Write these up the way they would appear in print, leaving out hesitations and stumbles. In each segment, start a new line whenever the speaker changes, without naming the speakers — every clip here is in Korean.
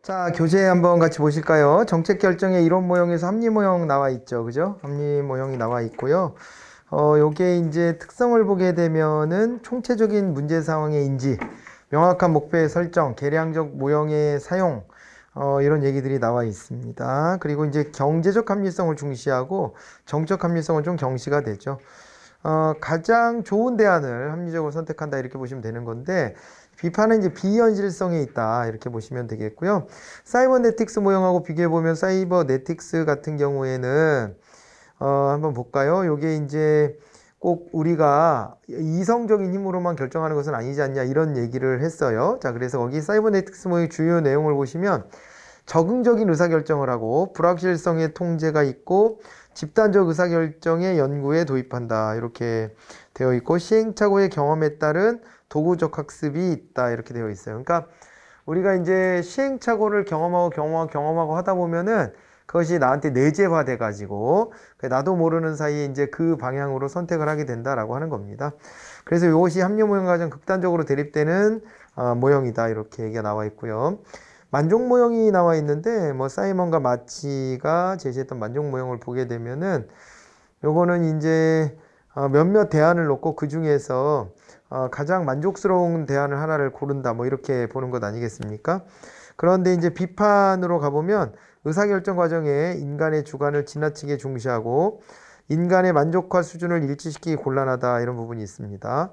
자, 교재 한번 같이 보실까요? 정책 결정의 이론 모형에서 합리 모형 나와 있죠. 그죠? 합리 모형이 나와 있고요. 요게 이제 특성을 보게 되면은 총체적인 문제 상황의 인지, 명확한 목표의 설정, 계량적 모형의 사용, 이런 얘기들이 나와 있습니다. 그리고 이제 경제적 합리성을 중시하고 정책 합리성은 좀 경시가 되죠. 가장 좋은 대안을 합리적으로 선택한다 이렇게 보시면 되는 건데, 비판은 이제 비현실성에 있다 이렇게 보시면 되겠고요. 사이버네틱스 모형하고 비교해보면 사이버네틱스 같은 경우에는 한번 볼까요? 요게 이제 꼭 우리가 이성적인 힘으로만 결정하는 것은 아니지 않냐 이런 얘기를 했어요. 자, 그래서 거기 사이버네틱스 모형의 주요 내용을 보시면 적응적인 의사결정을 하고 불확실성의 통제가 있고 집단적 의사결정의 연구에 도입한다 이렇게 되어 있고 시행착오의 경험에 따른 도구적 학습이 있다 이렇게 되어 있어요. 그러니까 우리가 이제 시행착오를 경험하고 하다 보면은 그것이 나한테 내재화 돼 가지고 나도 모르는 사이에 이제 그 방향으로 선택을 하게 된다라고 하는 겁니다. 그래서 이것이 합리 모형과 가장 극단적으로 대립되는 모형이다 이렇게 얘기가 나와 있고요. 만족 모형이 나와 있는데 뭐 사이먼과 마치가 제시했던 만족 모형을 보게 되면은 요거는 이제 몇몇 대안을 놓고 그 중에서 가장 만족스러운 대안을 하나를 고른다 뭐 이렇게 보는 것 아니겠습니까? 그런데 이제 비판으로 가보면 의사결정 과정에 인간의 주관을 지나치게 중시하고 인간의 만족화 수준을 일치시키기 곤란하다 이런 부분이 있습니다.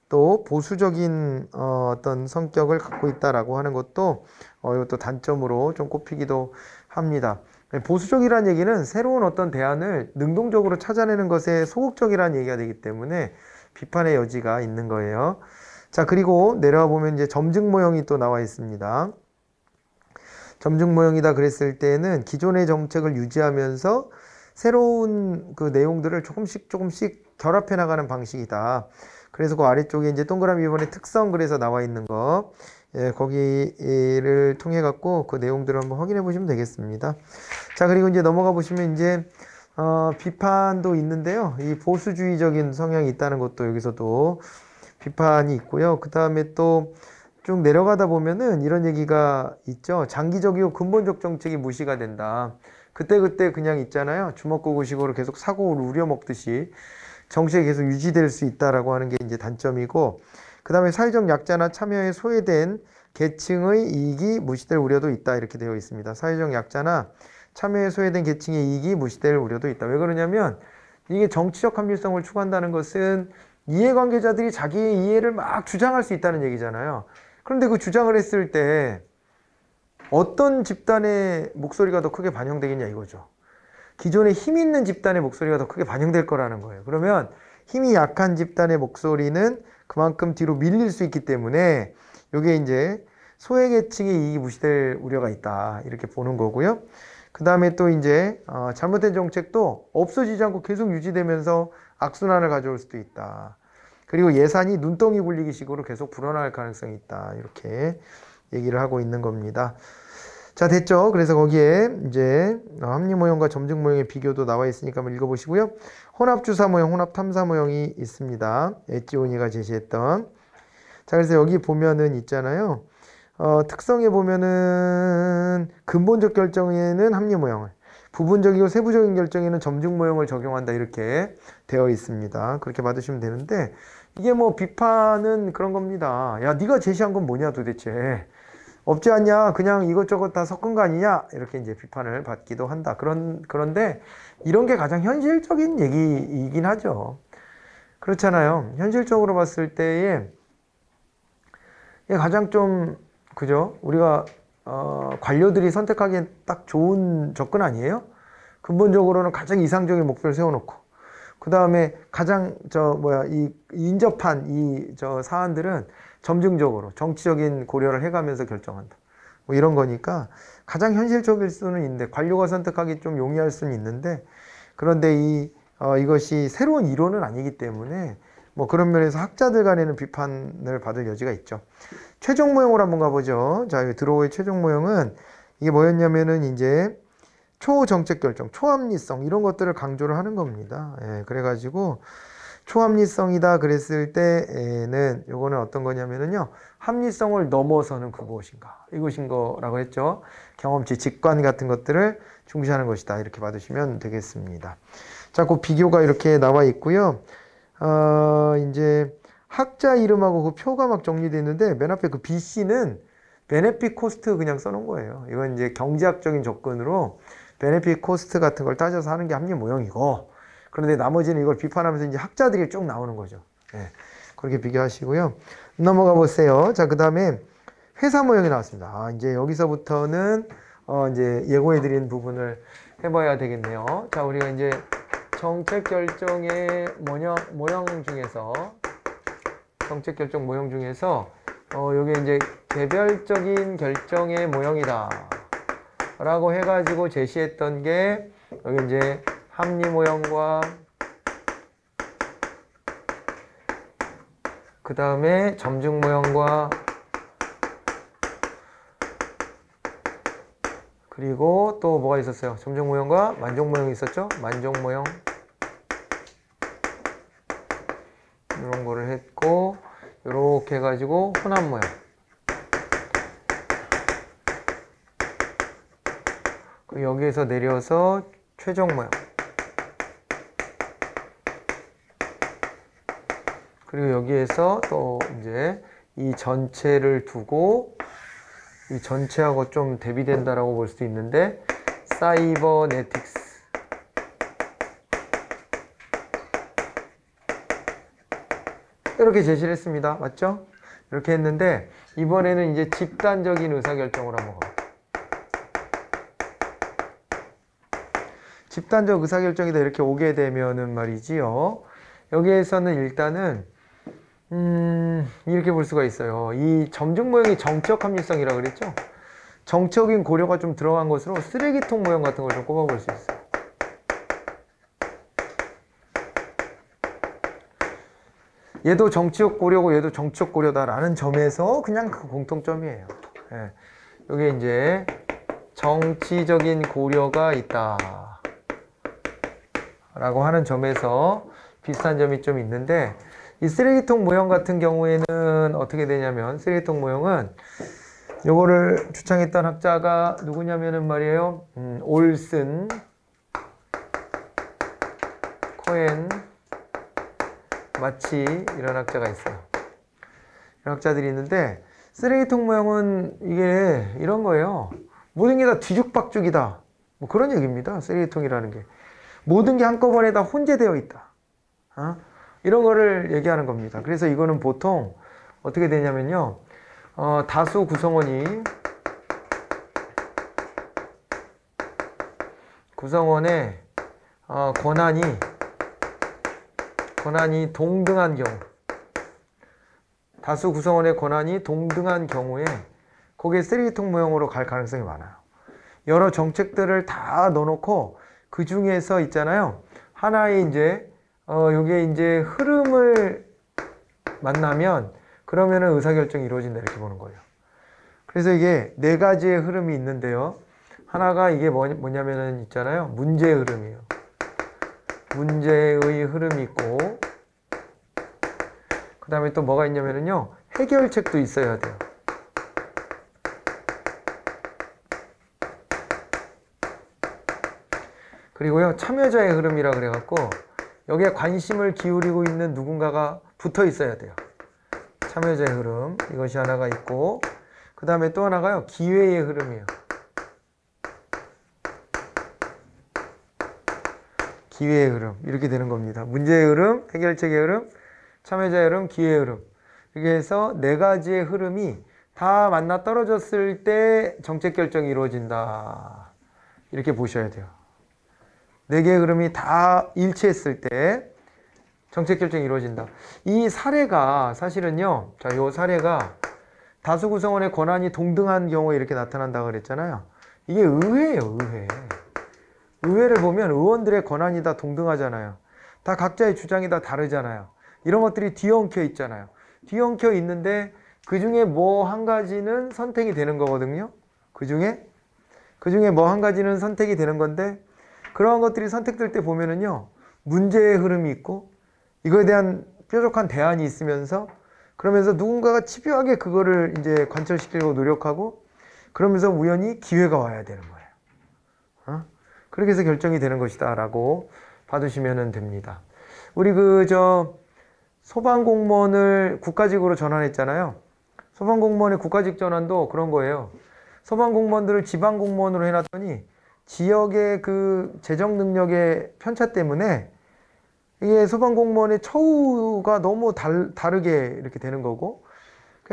또 보수적인 어떤 성격을 갖고 있다라고 하는 것도 이것도 단점으로 좀 꼽히기도 합니다. 보수적이라는 얘기는 새로운 어떤 대안을 능동적으로 찾아내는 것에 소극적이라는 얘기가 되기 때문에 비판의 여지가 있는 거예요. 자, 그리고 내려와 보면 이제 점증 모형이 또 나와 있습니다. 점증 모형이다 그랬을 때는 기존의 정책을 유지하면서 새로운 그 내용들을 조금씩 결합해 나가는 방식이다. 그래서 그 아래쪽에 이제 동그라미 2번의 특성 그래서 나와 있는 거, 예, 거기를 통해 갖고 그 내용들을 한번 확인해 보시면 되겠습니다. 자, 그리고 이제 넘어가 보시면 이제 비판도 있는데요. 이 보수주의적인 성향이 있다는 것도 여기서도 비판이 있고요. 그 다음에 또 쭉 내려가다 보면은 이런 얘기가 있죠. 장기적이고 근본적 정책이 무시가 된다. 그때 그냥 있잖아요. 주먹구구식으로 계속 사고를 우려먹듯이 정책이 계속 유지될 수 있다라고 하는 게 이제 단점이고, 그 다음에 사회적 약자나 참여에 소외된 계층의 이익이 무시될 우려도 있다 이렇게 되어 있습니다. 사회적 약자나 참여에 소외된 계층의 이익이 무시될 우려도 있다. 왜 그러냐면 이게 정치적 합리성을 추구한다는 것은 이해관계자들이 자기의 이해를 막 주장할 수 있다는 얘기잖아요. 그런데 그 주장을 했을 때 어떤 집단의 목소리가 더 크게 반영되겠냐 이거죠. 기존에 힘 있는 집단의 목소리가 더 크게 반영될 거라는 거예요. 그러면 힘이 약한 집단의 목소리는 그만큼 뒤로 밀릴 수 있기 때문에 이게 이제 소외계층의 이익이 무시될 우려가 있다 이렇게 보는 거고요. 그 다음에 또 이제 잘못된 정책도 없어지지 않고 계속 유지되면서 악순환을 가져올 수도 있다. 그리고 예산이 눈덩이 굴리기 식으로 계속 불어날 가능성이 있다 이렇게 얘기를 하고 있는 겁니다. 자, 됐죠? 그래서 거기에 이제 합리 모형과 점증 모형의 비교도 나와 있으니까 한번 읽어보시고요. 혼합주사 모형, 혼합탐사 모형이 있습니다. 엣지오니가 제시했던. 자, 그래서 여기 보면은 있잖아요. 특성에 보면은 근본적 결정에는 합리 모형을, 부분적이고 세부적인 결정에는 점증 모형을 적용한다 이렇게 되어 있습니다. 그렇게 받으시면 되는데 이게 뭐 비판은 그런 겁니다. 야, 네가 제시한 건 뭐냐 도대체. 없지 않냐? 그냥 이것저것 다 섞은 거 아니냐? 이렇게 이제 비판을 받기도 한다. 그런데 이런 게 가장 현실적인 얘기이긴 하죠. 그렇잖아요. 현실적으로 봤을 때에 이게 가장 좀, 그죠? 우리가, 관료들이 선택하기엔 딱 좋은 접근 아니에요? 근본적으로는 가장 이상적인 목표를 세워놓고, 그 다음에 가장, 인접한 사안들은 점증적으로 정치적인 고려를 해가면서 결정한다. 뭐 이런 거니까 가장 현실적일 수는 있는데 관료가 선택하기 좀 용이할 수는 있는데 그런데 이것이 새로운 이론은 아니기 때문에 뭐 그런 면에서 학자들 간에는 비판을 받을 여지가 있죠. 최종 모형으로 한번 가보죠. 자, 여기 드로우의 최종 모형은 이게 뭐였냐면은 이제 초정책 결정, 초합리성 이런 것들을 강조를 하는 겁니다. 예, 그래가지고 초합리성이다 그랬을 때에는 요거는 어떤 거냐면은요. 합리성을 넘어서는 그것인가. 이것인 거라고 했죠. 경험치, 직관 같은 것들을 중시하는 것이다. 이렇게 받으시면 되겠습니다. 자, 그 비교가 이렇게 나와 있고요. 이제 학자 이름하고 그 표가 막 정리되어 있는데 맨 앞에 그 BC는 베네핏 코스트 그냥 써놓은 거예요. 이건 이제 경제학적인 접근으로 베네핏 코스트 같은 걸 따져서 하는 게 합리 모형이고, 그런데 나머지는 이걸 비판하면서 이제 학자들이 쭉 나오는 거죠. 예, 그렇게 비교하시고요. 넘어가 보세요. 자, 그 다음에 회사 모형이 나왔습니다. 이제 여기서부터는 이제 예고해드린 부분을 해봐야 되겠네요. 자, 우리가 이제 정책 결정의 모형 중에서 요게 이제 개별적인 결정의 모형이다 라고 해가지고 제시했던 게 여기 이제 합리 모형과 그 다음에 점증 모형과 그리고 또 뭐가 있었어요? 점증 모형과 만족 모형이 있었죠? 만족 모형 이런 거를 했고, 이렇게 해가지고 혼합 모형, 여기에서 내려서 최종 모형, 그리고 여기에서 또 이제 이 전체를 두고 이 전체하고 좀 대비된다라고 볼 수도 있는데 사이버네틱스, 이렇게 제시를 했습니다. 맞죠? 이렇게 했는데 이번에는 이제 집단적인 의사결정을 한번 가볼게요. 집단적 의사결정이다 이렇게 오게 되면은 말이지요. 여기에서는 일단은 이렇게 볼 수가 있어요. 이 점증 모형이 정치적 합리성이라고 그랬죠? 정치적인 고려가 좀 들어간 것으로 쓰레기통 모형 같은 걸 좀 꼽아볼 수 있어요. 얘도 정치적 고려고 얘도 정치적 고려다라는 점에서 그냥 그 공통점이에요. 예. 여기 이제 정치적인 고려가 있다 라고 하는 점에서 비슷한 점이 좀 있는데, 이 쓰레기통 모형 같은 경우에는 어떻게 되냐면, 쓰레기통 모형은 요거를 주창했던 학자가 누구냐면은 말이에요, 올슨, 코엔, 마치 이런 학자가 있어요. 이런 학자들이 있는데, 쓰레기통 모형은 이게 이런 거예요. 모든 게 다 뒤죽박죽이다, 뭐 그런 얘기입니다. 쓰레기통이라는 게 모든 게 한꺼번에 다 혼재되어 있다, 이런 거를 얘기하는 겁니다. 그래서 이거는 보통 어떻게 되냐면요, 다수 구성원의 권한이 동등한 경우, 다수 구성원의 권한이 동등한 경우에 그게 쓰레기통 모형으로 갈 가능성이 많아요. 여러 정책들을 다 넣어놓고 그 중에서 있잖아요, 하나의 이제 요게 이제 흐름을 만나면 그러면은 의사결정이 이루어진다 이렇게 보는 거예요. 그래서 이게 네 가지의 흐름이 있는데요. 하나가 이게 뭐냐면은 있잖아요, 문제의 흐름이에요. 문제의 흐름이 있고, 그 다음에 또 뭐가 있냐면은요, 해결책도 있어야 돼요. 그리고요, 참여자의 흐름이라 그래갖고 여기에 관심을 기울이고 있는 누군가가 붙어 있어야 돼요. 참여자의 흐름, 이것이 하나가 있고, 그 다음에 또 하나가요, 기회의 흐름이에요. 기회의 흐름, 이렇게 되는 겁니다. 문제의 흐름, 해결책의 흐름, 참여자의 흐름, 기회의 흐름, 이렇게 해서 네 가지의 흐름이 다 만나 떨어졌을 때 정책 결정이 이루어진다, 이렇게 보셔야 돼요. 네 개의 흐름이 다 일치했을 때 정책 결정이 이루어진다. 이 사례가 사실은요, 자, 요 사례가 다수 구성원의 권한이 동등한 경우에 이렇게 나타난다고 그랬잖아요. 이게 의회예요, 의회. 의회를 보면 의원들의 권한이 다 동등하잖아요. 다 각자의 주장이 다 다르잖아요. 이런 것들이 뒤엉켜 있잖아요. 뒤엉켜 있는데 그 중에 뭐 한 가지는 선택이 되는 거거든요. 그 중에 뭐 한 가지는 선택이 되는 건데, 그러한 것들이 선택될 때 보면은요, 문제의 흐름이 있고 이거에 대한 뾰족한 대안이 있으면서 그러면서 누군가가 집요하게 그거를 이제 관철시키려고 노력하고 그러면서 우연히 기회가 와야 되는 거예요. 그렇게 해서 결정이 되는 것이다 라고 봐두시면 됩니다. 우리 소방공무원을 국가직으로 전환했잖아요. 소방공무원의 국가직 전환도 그런 거예요. 소방공무원들을 지방공무원으로 해놨더니 지역의 그 재정 능력의 편차 때문에 이게 소방공무원의 처우가 너무 다르게 이렇게 되는 거고,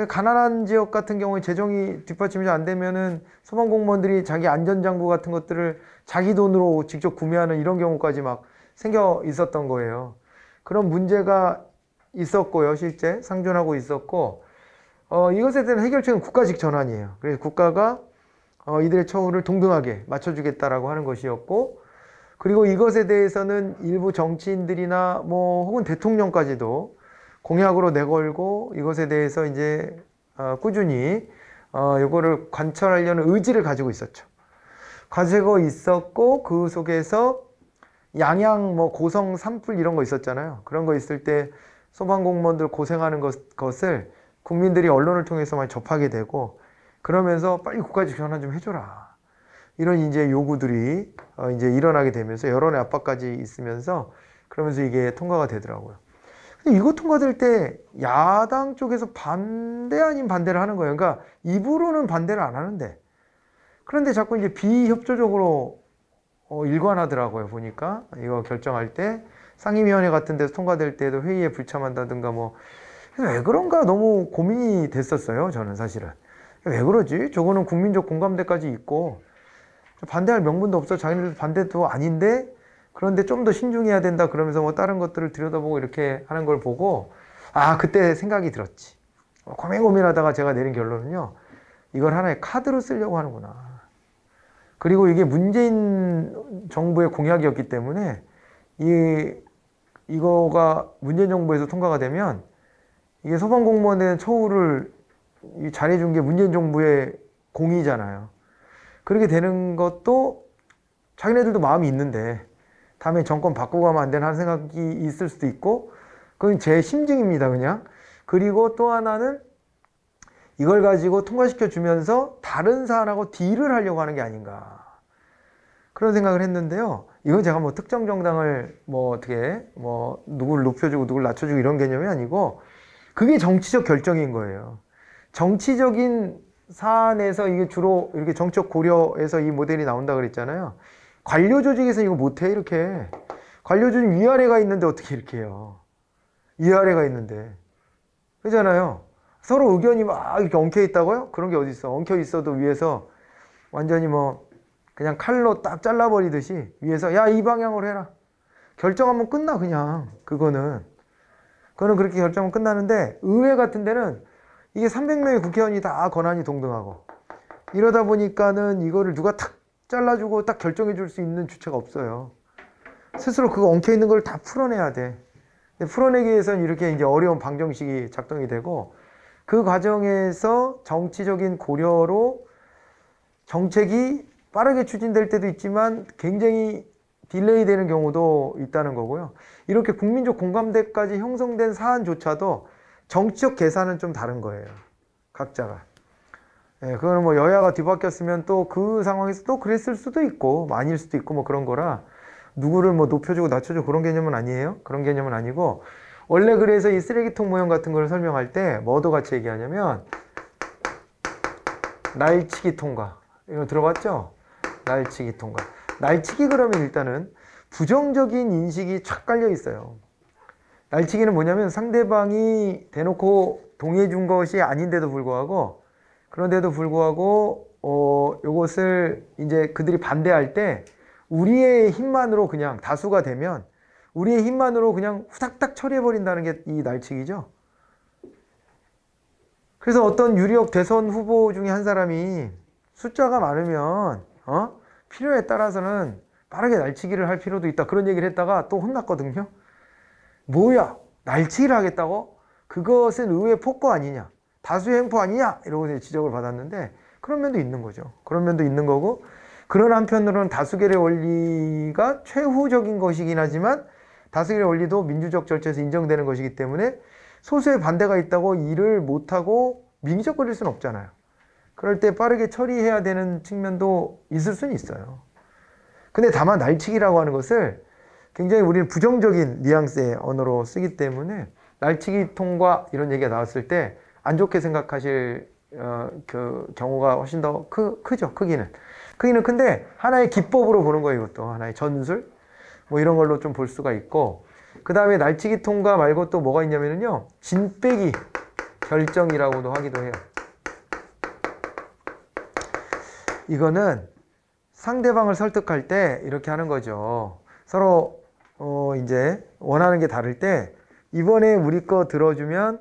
가난한 지역 같은 경우에 재정이 뒷받침이 안 되면은 소방공무원들이 자기 안전장구 같은 것들을 자기 돈으로 직접 구매하는 이런 경우까지 막 생겨 있었던 거예요. 그런 문제가 있었고요. 실제 상존하고 있었고, 이것에 대한 해결책은 국가직 전환이에요. 그래서 국가가 이들의 처우를 동등하게 맞춰주겠다라고 하는 것이었고, 그리고 이것에 대해서는 일부 정치인들이나 혹은 대통령까지도 공약으로 내걸고 이것에 대해서 이제 꾸준히 이거를 관철하려는 의지를 가지고 있었죠. 가지고 있었고 그 속에서 양양 고성 산불 이런 거 있었잖아요. 그런 거 있을 때 소방공무원들 고생하는 것을 국민들이 언론을 통해서 많이 접하게 되고 그러면서 빨리 국가직 전환 좀 해줘라. 이런 이제 요구들이 이제 일어나게 되면서 여론의 압박까지 있으면서 그러면서 이게 통과가 되더라고요. 근데 이거 통과될 때 야당 쪽에서 반대 아닌 반대를 하는 거예요. 그러니까 입으로는 반대를 안 하는데 그런데 자꾸 이제 비협조적으로 일관하더라고요. 보니까 이거 결정할 때 상임위원회 같은 데서 통과될 때도 회의에 불참한다든가 왜 그런가 너무 고민이 됐었어요. 저는 사실은 왜 그러지? 저거는 국민적 공감대까지 있고 반대할 명분도 없어. 자기네들 반대도 아닌데 그런데 좀 더 신중해야 된다 그러면서 다른 것들을 들여다보고 이렇게 하는 걸 보고 그때 생각이 들었지. 고민하다가 제가 내린 결론은요, 이걸 하나의 카드로 쓰려고 하는구나. 그리고 이게 문재인 정부의 공약이었기 때문에 이거가 문재인 정부에서 통과가 되면 이게 소방공무원에 대한 처우를 잘해준 게 문재인 정부의 공이잖아요. 그렇게 되는 것도 자기네들도 마음이 있는데 다음에 정권 바꾸고 가면 안 되나 하는 생각이 있을 수도 있고 그건 제 심증입니다. 그냥. 그리고 또 하나는 이걸 가지고 통과시켜 주면서 다른 사안하고 딜을 하려고 하는 게 아닌가 그런 생각을 했는데요. 이건 제가 특정 정당을 어떻게 누구를 높여주고 누구를 낮춰주고 이런 개념이 아니고 그게 정치적 결정인 거예요. 정치적인 사안에서 이게 주로 이렇게 정책 고려해서 이 모델이 나온다 그랬잖아요. 관료 조직에서 이거 못해 이렇게. 관료 조직 위아래가 있는데 어떻게 이렇게 해요. 위아래가 있는데. 그잖아요. 서로 의견이 막 이렇게 엉켜 있다고요? 그런 게 어디 있어. 엉켜 있어도 위에서 완전히 그냥 칼로 딱 잘라버리듯이 위에서 야, 이 방향으로 해라. 결정하면 끝나 그냥. 그거는 그렇게 결정하면 끝나는데 의회 같은 데는 이게 300명의 국회의원이 다 권한이 동등하고 이러다 보니까는 이거를 누가 탁 잘라주고 딱 결정해 줄 수 있는 주체가 없어요. 스스로 그거 엉켜 있는 걸 다 풀어내야 돼. 근데 풀어내기 위해서는 이렇게 이제 어려운 방정식이 작동이 되고 그 과정에서 정치적인 고려로 정책이 빠르게 추진될 때도 있지만 굉장히 딜레이 되는 경우도 있다는 거고요. 이렇게 국민적 공감대까지 형성된 사안조차도 정치적 계산은 좀 다른 거예요. 각자가. 그거는 여야가 뒤바뀌었으면 또 그 상황에서 또 그랬을 수도 있고 아닐 수도 있고 그런 거라 누구를 높여주고 낮춰주고 그런 개념은 아니에요. 그런 개념은 아니고 원래 그래서 이 쓰레기통 모형 같은 걸 설명할 때 뭐도 같이 얘기하냐면 날치기 통과. 이거 들어봤죠? 날치기 통과. 날치기 그러면 일단은 부정적인 인식이 쫙 깔려 있어요. 날치기는 뭐냐면 상대방이 대놓고 동의해 준 것이 아닌데도 불구하고 그런데도 불구하고 요것을 이제 그들이 반대할 때 우리의 힘만으로 그냥 다수가 되면 우리의 힘만으로 그냥 후닥닥 처리해 버린다는 게 이 날치기죠. 그래서 어떤 유력 대선 후보 중에 한 사람이 숫자가 많으면 필요에 따라서는 빠르게 날치기를 할 필요도 있다 그런 얘기를 했다가 또 혼났거든요. 뭐야, 날치기를 하겠다고? 그것은 의회 폭거 아니냐, 다수의 행포 아니냐 이러고 지적을 받았는데 그런 면도 있는 거죠. 그런 면도 있는 거고 그런 한편으로는 다수결의 원리가 최후적인 것이긴 하지만 다수결의 원리도 민주적 절차에서 인정되는 것이기 때문에 소수의 반대가 있다고 일을 못하고 민기적거릴 수는 없잖아요. 그럴 때 빠르게 처리해야 되는 측면도 있을 수는 있어요. 근데 다만 날치기라고 하는 것을 굉장히 우리는 부정적인 뉘앙스의 언어로 쓰기 때문에 날치기 통과 이런 얘기가 나왔을 때 안 좋게 생각하실 그 경우가 훨씬 더 크죠. 크기는 큰데 하나의 기법으로 보는 거예요. 이것도 하나의 전술 뭐 이런 걸로 좀 볼 수가 있고, 그 다음에 날치기 통과 말고 또 뭐가 있냐면요, 진빼기 결정이라고도 하기도 해요. 이거는 상대방을 설득할 때 이렇게 하는 거죠. 서로 이제 원하는 게 다를 때 이번에 우리 거 들어주면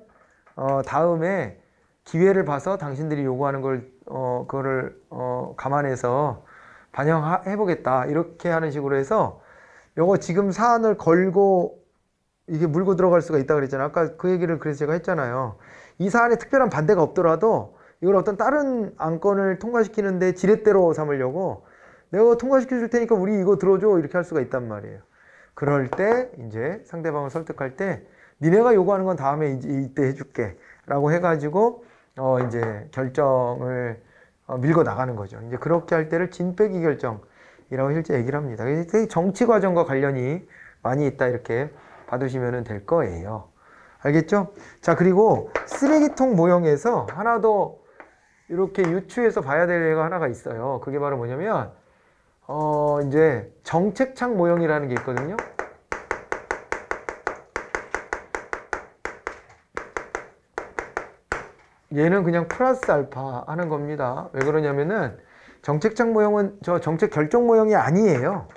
다음에 기회를 봐서 당신들이 요구하는 걸 그거를 감안해서 반영해 보겠다 이렇게 하는 식으로 해서, 요거 지금 사안을 걸고 이게 물고 들어갈 수가 있다 그랬잖아요. 아까 그 얘기를 그래서 제가 했잖아요. 이 사안에 특별한 반대가 없더라도 이걸 어떤 다른 안건을 통과시키는데 지렛대로 삼으려고 내가 통과시켜 줄 테니까 우리 이거 들어줘 이렇게 할 수가 있단 말이에요. 그럴 때 이제 상대방을 설득할 때 니네가 요구하는 건 다음에 이때 해줄게 라고 해가지고 이제 결정을 밀고 나가는 거죠. 이제 그렇게 할 때를 진빼기 결정이라고 실제 얘기를 합니다. 되게 정치 과정과 관련이 많이 있다 이렇게 봐두시면 될 거예요. 알겠죠? 자, 그리고 쓰레기통 모형에서 하나 더 이렇게 유추해서 봐야 될 애가 하나가 있어요. 그게 바로 뭐냐면 이제 정책창 모형이라는 게 있거든요. 얘는 그냥 플러스 알파 하는 겁니다. 왜 그러냐면은 정책창 모형은 저 정책 결정 모형이 아니에요.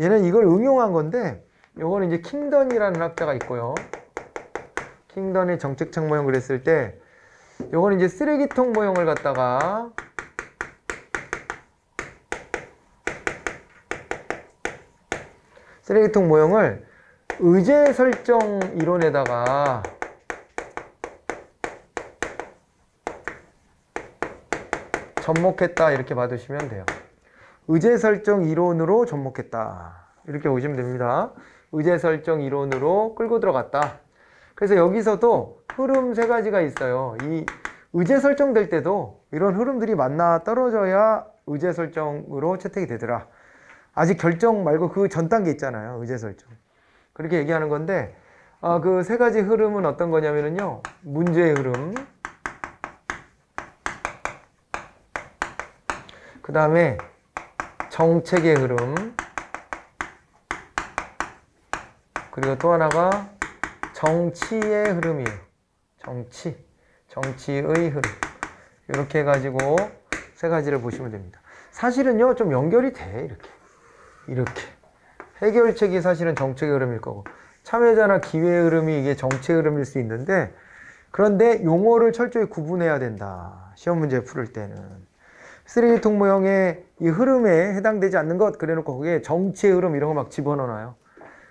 얘는 이걸 응용한 건데, 요거는 이제 킹던이라는 학자가 있고요. 킹던의 정책창 모형 그랬을 때 요거는 이제 쓰레기통 모형을 갖다가 쓰레기통 모형을 의제 설정 이론에다가 접목했다 이렇게 봐두시면 돼요. 의제 설정 이론으로 접목했다 이렇게 보시면 됩니다. 의제 설정 이론으로 끌고 들어갔다. 그래서 여기서도 흐름 세 가지가 있어요. 이 의제 설정될 때도 이런 흐름들이 만나 떨어져야 의제 설정으로 채택이 되더라. 아직 결정 말고 그 전 단계 있잖아요. 의제 설정. 그렇게 얘기하는 건데, 그 세 가지 흐름은 어떤 거냐면요, 문제의 흐름, 그 다음에 정책의 흐름, 그리고 또 하나가 정치의 흐름이에요. 정치의 흐름. 이렇게 해가지고 세 가지를 보시면 됩니다. 사실은요, 좀 연결이 돼. 이렇게. 해결책이 사실은 정책의 흐름일 거고, 참여자나 기회의 흐름이 이게 정책의 흐름일 수 있는데, 그런데 용어를 철저히 구분해야 된다. 시험 문제 풀을 때는. 쓰레기통 모형의 이 흐름에 해당되지 않는 것 그래놓고 거기에 정치의 흐름 이런 거 막 집어넣어놔요.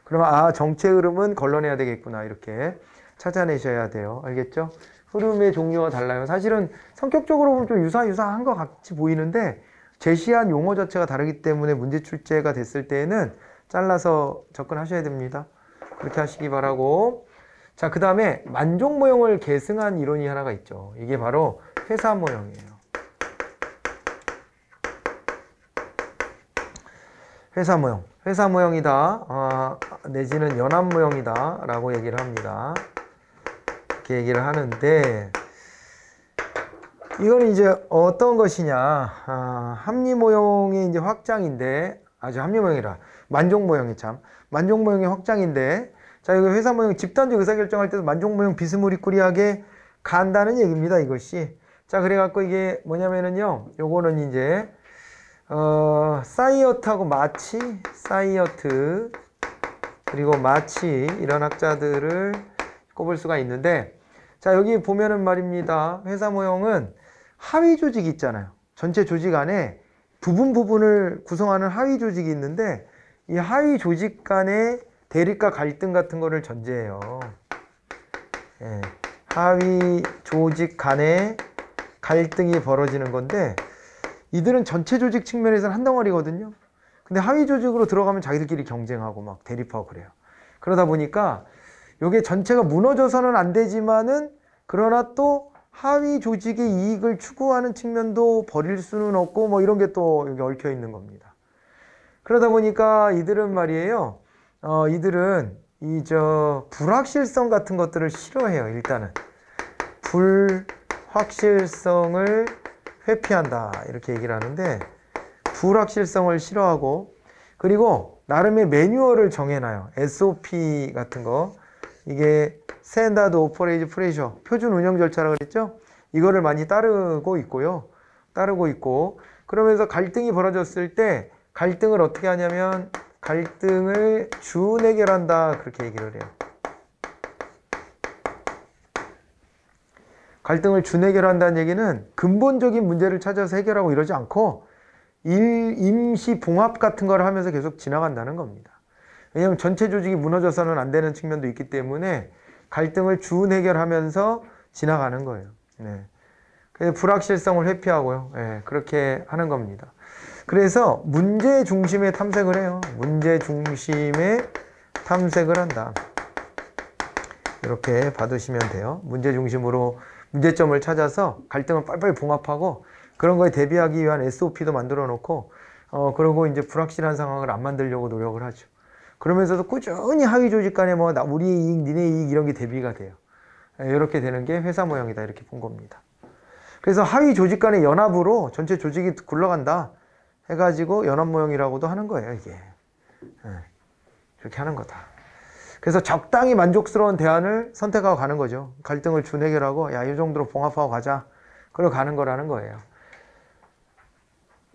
그러면 정치의 흐름은 걸러내야 되겠구나 이렇게 찾아내셔야 돼요. 알겠죠? 흐름의 종류가 달라요. 사실은 성격적으로 보면 좀 유사한 것 같이 보이는데 제시한 용어 자체가 다르기 때문에 문제 출제가 됐을 때에는 잘라서 접근하셔야 됩니다. 그렇게 하시기 바라고. 자, 그 다음에 만족 모형을 계승한 이론이 하나가 있죠. 이게 바로 회사 모형이에요. 회사 모형이다, 내지는 연합 모형이다 라고 얘기를 합니다. 이렇게 얘기를 하는데, 이건 이제 어떤 것이냐, 합리 모형의 이제 확장인데, 합리 모형이라 만족 모형이 만족 모형의 확장인데, 자, 이거 회사 모형 집단적 의사결정할 때도 만족 모형 비스무리꾸리하게 간다는 얘기입니다. 이것이. 자, 그래갖고 이게 뭐냐면은요, 요거는 이제 사이어트하고 사이어트 그리고 마치 이런 학자들을 꼽을 수가 있는데, 자, 여기 보면은 말입니다. 회사 모형은 하위 조직이 있잖아요. 전체 조직 안에 부분을 구성하는 하위 조직이 있는데, 이 하위 조직 간의 대립과 갈등 같은 거를 전제해요. 예, 하위 조직 간의 갈등이 벌어지는 건데, 이들은 전체 조직 측면에서는 한 덩어리거든요. 근데 하위 조직으로 들어가면 자기들끼리 경쟁하고 막 대립하고 그래요. 그러다 보니까 이게 전체가 무너져서는 안 되지만은 그러나 또 하위 조직의 이익을 추구하는 측면도 버릴 수는 없고 뭐 이런 게 또 여기 얽혀 있는 겁니다. 그러다 보니까 이들은 말이에요. 이들은 불확실성 같은 것들을 싫어해요. 일단은 불확실성을 회피한다 이렇게 얘기를 하는데, 불확실성을 싫어하고, 그리고 나름의 매뉴얼을 정해놔요. SOP 같은 거. 이게 Standard Operate Procedure, 표준 운영 절차라고 그랬죠? 이거를 많이 따르고 있고요. 그러면서 갈등이 벌어졌을 때 갈등을 어떻게 하냐면 갈등을 준해결한다 그렇게 얘기를 해요. 갈등을 준해결한다는 얘기는 근본적인 문제를 찾아서 해결하고 이러지 않고 임시 봉합 같은 걸 하면서 계속 지나간다는 겁니다. 왜냐하면 전체 조직이 무너져서는 안 되는 측면도 있기 때문에 갈등을 준해결하면서 지나가는 거예요. 네. 그래서 불확실성을 회피하고요. 네, 그렇게 하는 겁니다. 그래서 문제 중심에 탐색을 해요. 문제 중심에 탐색을 한다. 이렇게 받으시면 돼요. 문제 중심으로 문제점을 찾아서 갈등을 빨리빨리 봉합하고 그런 거에 대비하기 위한 SOP도 만들어 놓고 그리고 이제 불확실한 상황을 안 만들려고 노력을 하죠. 그러면서도 꾸준히 하위 조직 간에 뭐 우리의 이익, 니네 이익 이런 게 대비가 돼요. 이렇게 되는 게 회사 모형이다 이렇게 본 겁니다. 그래서 하위 조직 간의 연합으로 전체 조직이 굴러간다 해가지고 연합 모형이라고도 하는 거예요. 이게 이렇게 하는 거다. 그래서 적당히 만족스러운 대안을 선택하고 가는 거죠. 갈등을 준해결하고 야, 이 정도로 봉합하고 가자. 그러고 가는 거라는 거예요.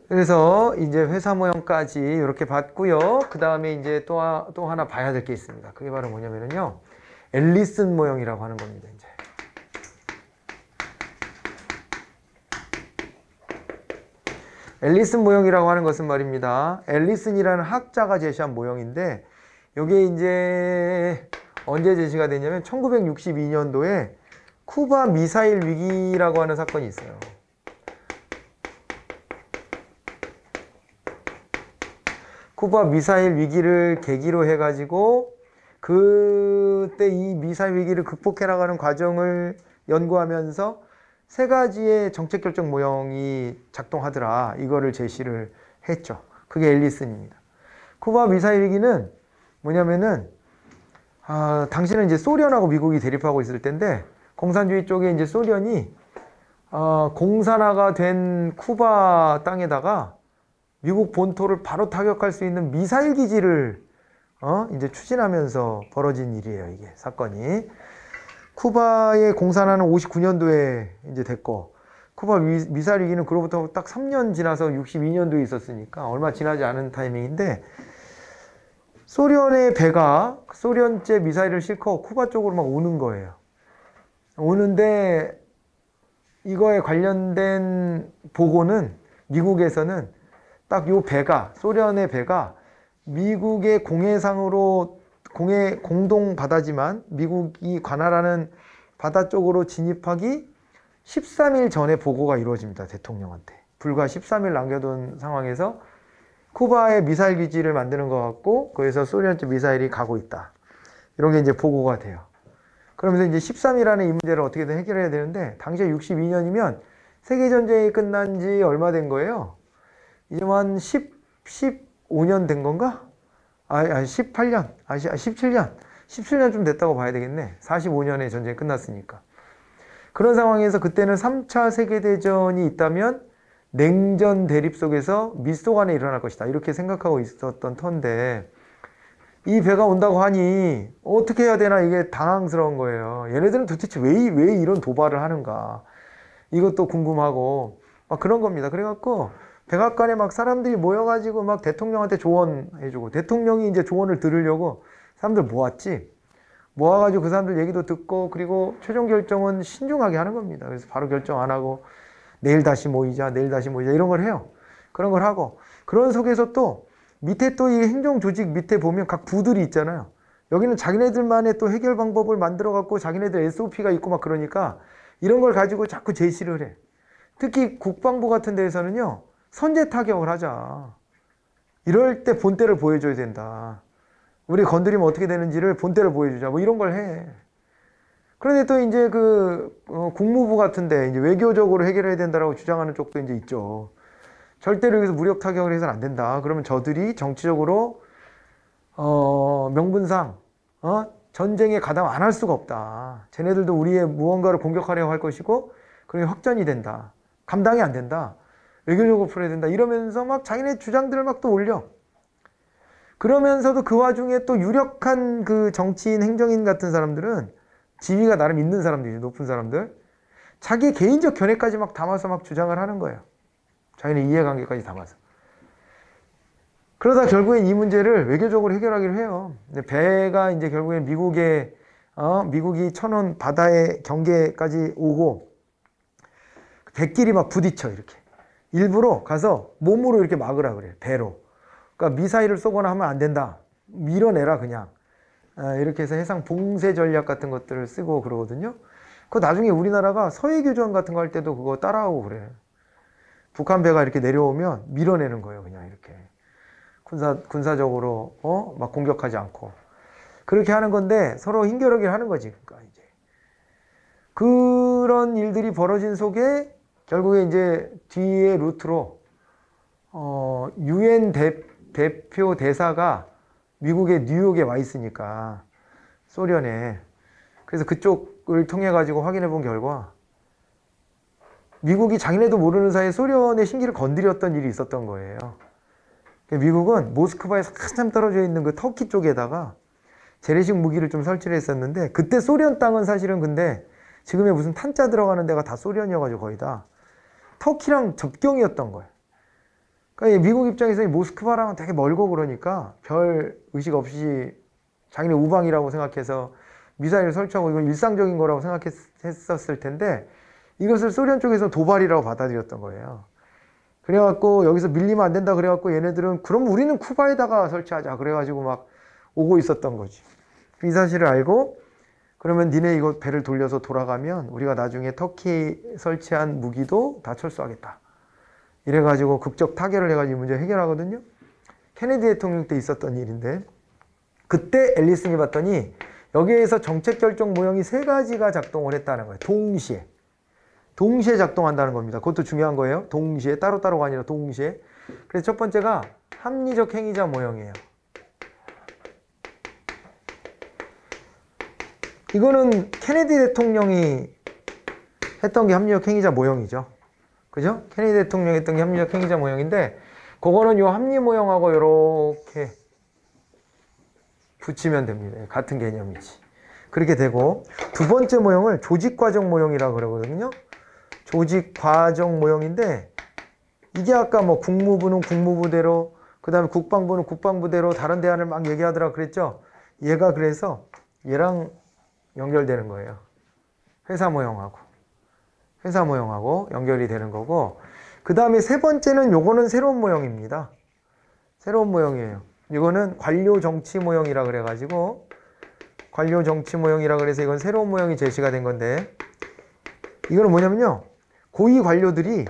그래서 이제 회사 모형까지 이렇게 봤고요. 그 다음에 이제 또 하나 봐야 될 게 있습니다. 그게 바로 뭐냐면요. 앨리슨 모형이라고 하는 겁니다. 이제. 앨리슨 모형이라고 하는 것은 말입니다. 앨리슨이라는 학자가 제시한 모형인데, 이게 이제 언제 제시가 됐냐면 1962년도에 쿠바 미사일 위기라고 하는 사건이 있어요. 쿠바 미사일 위기를 계기로 해가지고 그때 이 미사일 위기를 극복해 나가는 과정을 연구하면서 세 가지의 정책 결정 모형이 작동하더라. 이거를 제시를 했죠. 그게 앨리슨입니다. 쿠바 미사일 위기는 뭐냐면은 당시는 이제 소련하고 미국이 대립하고 있을 텐데 공산주의 쪽에 이제 소련이 공산화가 된 쿠바 땅에다가 미국 본토를 바로 타격할 수 있는 미사일 기지를 이제 추진하면서 벌어진 일이에요. 이게 사건이. 쿠바의 공산화는 59년도에 이제 됐고, 쿠바 미사일 위기는 그로부터 딱 3년 지나서 62년도에 있었으니까 얼마 지나지 않은 타이밍인데, 소련의 배가 소련제 미사일을 싣고 쿠바 쪽으로 막 오는 거예요. 오는데 이거에 관련된 보고는 미국에서는 딱 요 배가, 소련의 배가 미국의 공해상으로 공동 바다지만 미국이 관할하는 바다 쪽으로 진입하기 13일 전에 보고가 이루어집니다. 대통령한테. 불과 13일 남겨둔 상황에서 쿠바의 미사일 기지를 만드는 것 같고 거기서 소련제 미사일이 가고 있다. 이런 게 이제 보고가 돼요. 그러면서 이제 13일 안에 이 문제를 어떻게든 해결해야 되는데 당시에 62년이면 세계전쟁이 끝난 지 얼마 된 거예요? 이제 한 15년 된 건가? 18년, 17년. 17년 좀 됐다고 봐야 되겠네. 45년에 전쟁이 끝났으니까. 그런 상황에서 그때는 3차 세계대전이 있다면 냉전 대립 속에서 미소 간에 일어날 것이다. 이렇게 생각하고 있었던 터인데 이 배가 온다고 하니 어떻게 해야 되나 이게 당황스러운 거예요. 얘네들은 도대체 왜 이런 도발을 하는가. 이것도 궁금하고 막 그런 겁니다. 그래갖고 백악관에 막 사람들이 모여가지고 막 대통령한테 조언해주고 대통령이 이제 조언을 들으려고 사람들 모았지. 모아가지고 그 사람들 얘기도 듣고 그리고 최종 결정은 신중하게 하는 겁니다. 그래서 바로 결정 안 하고 내일 다시 모이자 이런 걸 해요. 그런 걸 하고 그런 속에서 또 밑에 또 이 행정 조직 밑에 보면 각 부들이 있잖아요. 여기는 자기네들만의 또 해결 방법을 만들어 갖고 자기네들 SOP가 있고 막 그러니까 이런 걸 가지고 자꾸 제시를 해. 특히 국방부 같은 데에서는요. 선제 타격을 하자. 이럴 때 본때를 보여줘야 된다. 우리 건드리면 어떻게 되는지를 본때를 보여주자. 뭐 이런 걸 해. 그런데 또 이제 국무부 같은데 이제 외교적으로 해결해야 된다라고 주장하는 쪽도 이제 있죠. 절대로 여기서 무력 타격을 해서는 안 된다. 그러면 저들이 정치적으로 명분상 전쟁에 가담 안 할 수가 없다. 쟤네들도 우리의 무언가를 공격하려고 할 것이고 그게 확전이 된다. 감당이 안 된다. 외교적으로 풀어야 된다. 이러면서 막 자기네 주장들을 막 또 올려. 그러면서도 그 와중에 또 유력한 그 정치인, 행정인 같은 사람들은 지위가 나름 있는 사람들이죠. 높은 사람들. 자기 개인적 견해까지 막 담아서 막 주장을 하는 거예요. 자기네 이해관계까지 담아서. 그러다 결국엔 이 문제를 외교적으로 해결하기로 해요. 근데 배가 이제 결국엔 미국이 쳐놓은 바다의 경계까지 오고 배끼리 막 부딪혀 이렇게. 일부러 가서 몸으로 이렇게 막으라 그래요. 배로. 그러니까 미사일을 쏘거나 하면 안 된다. 밀어내라 그냥. 이렇게 해서 해상 봉쇄 전략 같은 것들을 쓰고 그러거든요. 그 나중에 우리나라가 서해교전 같은 거 할 때도 그거 따라하고 그래. 북한 배가 이렇게 내려오면 밀어내는 거예요. 그냥 이렇게. 군사적으로 막 공격하지 않고. 그렇게 하는 건데 서로 힘겨루기를 하는 거지. 그러니까 이제. 그런 일들이 벌어진 속에 결국에 이제 뒤에 루트로 UN 대표 대사가 미국의 뉴욕에 와 있으니까 소련에. 그래서 그쪽을 통해 가지고 확인해 본 결과 미국이 자기네도 모르는 사이에 소련의 심기를 건드렸던 일이 있었던 거예요. 미국은 모스크바에서 한참 떨어져 있는 그 터키 쪽에다가 재래식 무기를 좀 설치를 했었는데 그때 소련 땅은 사실은 근데 지금의 무슨 탄자 들어가는 데가 다 소련이어가지고 거의 다 터키랑 접경이었던 거예요. 그러니까 미국 입장에서 모스크바랑은 되게 멀고 그러니까 별 의식 없이 자기네 우방이라고 생각해서 미사일을 설치하고 이건 일상적인 거라고 생각했었을 텐데 이것을 소련 쪽에서 도발이라고 받아들였던 거예요. 그래갖고 여기서 밀리면 안 된다 그래갖고 얘네들은 그럼 우리는 쿠바에다가 설치하자 그래가지고 막 오고 있었던 거지. 이 사실을 알고 그러면 니네 이거 배를 돌려서 돌아가면 우리가 나중에 터키 설치한 무기도 다 철수하겠다. 이래가지고 극적 타결을 해가지고 이 문제 해결하거든요. 케네디 대통령 때 있었던 일인데 그때 앨리슨이 봤더니 여기에서 정책 결정 모형이 3가지가 작동을 했다는 거예요. 동시에 작동한다는 겁니다. 그것도 중요한 거예요. 동시에, 따로따로가 아니라 동시에. 그래서 첫 번째가 합리적 행위자 모형이에요. 이거는 케네디 대통령이 했던 게 합리적 행위자 모형이죠. 그죠? 케네디 대통령이 했던 게 합리적 행위자 모형인데 그거는 요 합리 모형하고 이렇게 붙이면 됩니다. 같은 개념이지. 그렇게 되고 두 번째 모형을 조직과정 모형이라고 그러거든요. 조직과정 모형인데 이게 아까 뭐 국무부는 국무부대로 그 다음에 국방부는 국방부대로 다른 대안을 막 얘기하더라 그랬죠. 얘가 그래서 얘랑 연결되는 거예요. 회사 모형하고 연결이 되는 거고 그 다음에 세 번째는 요거는 새로운 모형입니다. 새로운 모형이에요. 이거는 관료 정치 모형이라 그래가지고 관료 정치 모형이라 그래서 이건 새로운 모형이 제시가 된 건데 이거는 뭐냐면요. 고위 관료들이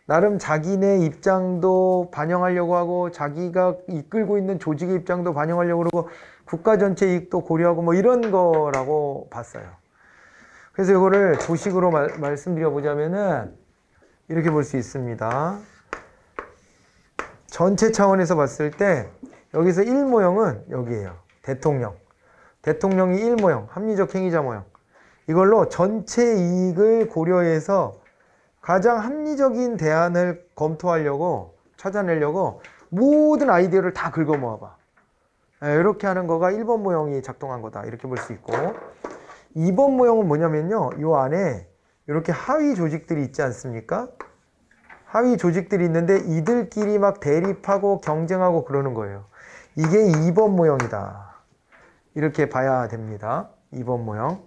나름 자기네 입장도 반영하려고 하고 자기가 이끌고 있는 조직의 입장도 반영하려고 그러고 국가 전체 이익도 고려하고 뭐 이런 거라고 봤어요. 그래서 이거를 도식으로 말씀드려 보자면은 이렇게 볼 수 있습니다. 전체 차원에서 봤을 때 여기서 1모형은 여기에요. 대통령이 1모형, 합리적 행위자 모형. 이걸로 전체 이익을 고려해서 가장 합리적인 대안을 검토하려고 찾아내려고 모든 아이디어를 다 긁어 모아봐. 이렇게 하는 거가 1번 모형이 작동한 거다. 이렇게 볼 수 있고 2번 모형은 뭐냐면요. 이 안에 이렇게 하위 조직들이 있지 않습니까? 하위 조직들이 있는데 이들끼리 막 대립하고 경쟁하고 그러는 거예요. 이게 2번 모형이다. 이렇게 봐야 됩니다. 2번 모형.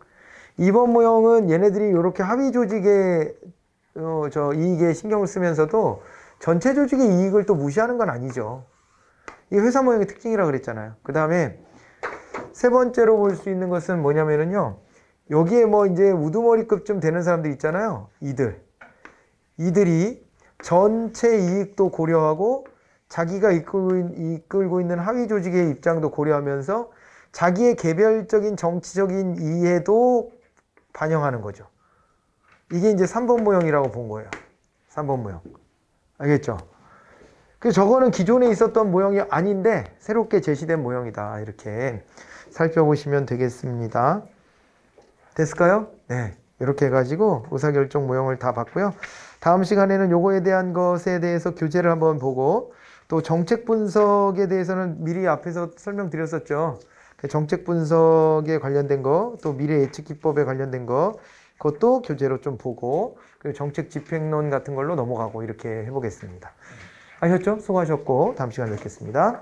2번 모형은 얘네들이 이렇게 하위 조직의 이익에 신경을 쓰면서도 전체 조직의 이익을 또 무시하는 건 아니죠. 이게 회사 모형의 특징이라 그랬잖아요. 그 다음에 세 번째로 볼 수 있는 것은 뭐냐면은요. 여기에 뭐 이제 우두머리급쯤 되는 사람들 있잖아요. 이들이 전체 이익도 고려하고 자기가 이끌고 있는 하위 조직의 입장도 고려하면서 자기의 개별적인 정치적인 이해도 반영하는 거죠. 이게 이제 3번 모형이라고 본 거예요. 3번 모형. 알겠죠? 그래서 저거는 기존에 있었던 모형이 아닌데 새롭게 제시된 모형이다. 이렇게 살펴보시면 되겠습니다. 됐을까요? 네. 이렇게 해가지고 의사결정 모형을 다 봤고요. 다음 시간에는 요거에 대한 것에 대해서 교재를 한번 보고 또 정책 분석에 대해서는 미리 앞에서 설명드렸었죠. 정책 분석에 관련된 거, 또 미래 예측 기법에 관련된 거, 그것도 교재로 좀 보고, 그리고 정책 집행론 같은 걸로 넘어가고 이렇게 해보겠습니다. 아셨죠? 수고하셨고, 다음 시간에 뵙겠습니다.